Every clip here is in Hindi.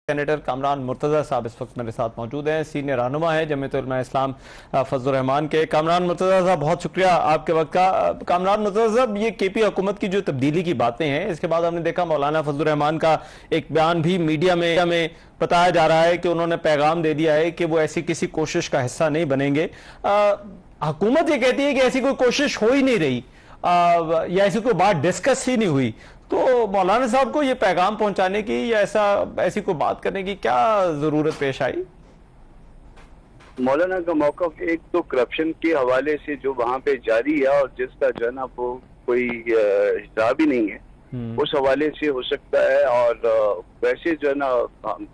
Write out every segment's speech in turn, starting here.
सेनेटर कामरान मुर्तज़ा साहब इस वक्त मेरे साथ मौजूद हैं। सीनियर रहनुमा है जमीयत उलमा इस्लाम फजलुर रहमान के। कामरान मुर्तज़ा साहब, बहुत शुक्रिया आपके वक्त का। कामरान मुर्तज़ा साहब, ये केपी हुकूमत की जो तब्दीली की बातें हैं, इसके बाद हमने देखा मौलाना फजलुर रहमान का एक बयान भी मीडिया में बताया जा रहा है कि उन्होंने पैगाम दे दिया है कि वो ऐसी किसी कोशिश का हिस्सा नहीं बनेंगे। हुकूमत ये कहती है कि ऐसी कोई कोशिश हो ही नहीं रही या ऐसी कोई बात डिस्कस ही नहीं हुई, तो मौलाना साहब को ये पैगाम पहुंचाने की या ऐसी कोई बात करने की क्या जरूरत पेश आई? मौलाना का मौक़िफ़ एक तो करप्शन के हवाले से जो वहाँ पे जारी है और जिसका जो है ना वो कोई हिसाब ही नहीं है, उस हवाले से हो सकता है। और वैसे जो है ना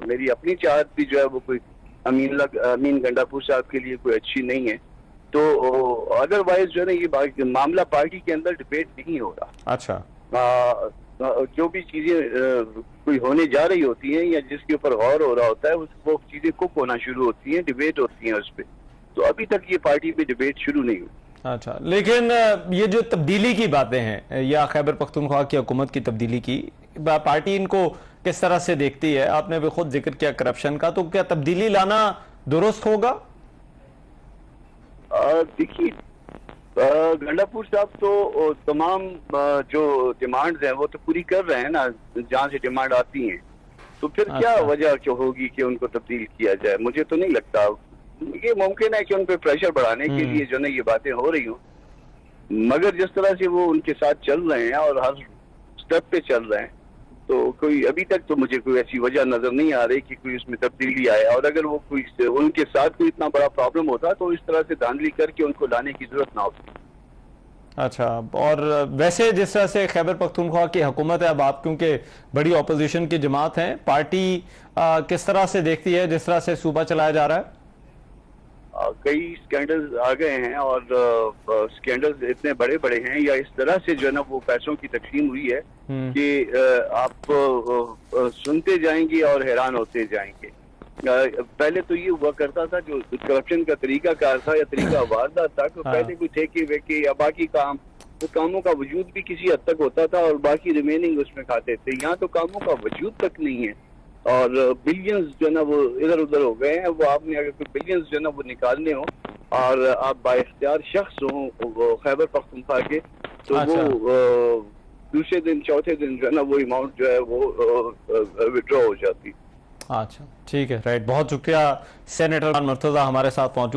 मेरी अपनी चाहत भी जो है वो कोई अमीन गंडापुर साहब के लिए कोई अच्छी नहीं है। तो अदरवाइज जो है ना ये मामला पार्टी के अंदर डिबेट नहीं हो रहा। अच्छा, जो भी चीजें कोई होने जा रही होती हैं या जिसके ऊपर गौर हो रहा होता है वो चीजें कुक होना शुरू होती हैं, डिबेट होती हैं उस पर। तो अभी तक ये पार्टी पे डिबेट शुरू नहीं हुई। अच्छा, लेकिन ये जो तब्दीली की बातें हैं या खैबर पख्तूनख्वा की हुकूमत की तब्दीली की, पार्टी इनको किस तरह से देखती है? आपने भी खुद जिक्र किया करप्शन का, तो क्या तब्दीली लाना दुरुस्त होगा? देखिए, गंडापुर साहब तो तमाम जो डिमांड्स हैं वो तो पूरी कर रहे हैं ना, जहाँ से डिमांड आती हैं। तो फिर क्या वजह क्यों होगी कि उनको तब्दील किया जाए? मुझे तो नहीं लगता। ये मुमकिन है कि उन पर प्रेशर बढ़ाने के लिए जो ना ये बातें हो रही हो, मगर जिस तरह से वो उनके साथ चल रहे हैं और हर स्टेप पे चल रहे हैं, तो कोई अभी तक तो मुझे कोई ऐसी वजह नजर नहीं आ रही कि कोई उसमें तब्दीली आए। और अगर वो कोई उनके साथ कोई इतना बड़ा प्रॉब्लम होता तो इस तरह से धांधली करके उनको लाने की जरूरत ना होती। अच्छा, और वैसे जिस तरह से खैबर पख्तूनख्वा की हुकूमत है, अब आप क्योंकि बड़ी ऑपोजिशन की जमात हैं, पार्टी किस तरह से देखती है जिस तरह से सूबा चलाया जा रहा है? कई स्कैंडल्स आ गए हैं और स्कैंडल्स इतने बड़े बड़े हैं या इस तरह से जो है ना वो पैसों की तकसीम हुई है कि आप सुनते जाएंगे और हैरान होते जाएंगे। पहले तो ये हुआ करता था, जो करप्शन का तरीका कार था या तरीका वारदात था, तो पहले कोई ठेके वेके या बाकी काम, तो कामों का वजूद भी किसी हद तक होता था और बाकी रिमेनिंग उसमें खाते थे। यहाँ तो कामों का वजूद तक नहीं है और बिलियंस जो है ना वो इधर उधर हो गए हैं। वो आपने अगर कोई बिलियंस जो है ना वो निकालने हो और आप बाइख्तियार शख्स हो खैबर पख्तूनख्वा के, तो वो दूसरे दिन चौथे दिन जो है ना वो अमाउंट जो है वो विड्रॉ हो जाती। अच्छा, ठीक है, राइट। बहुत शुक्रिया। सेनेटर मुर्तज़ा हमारे साथ मौजूद।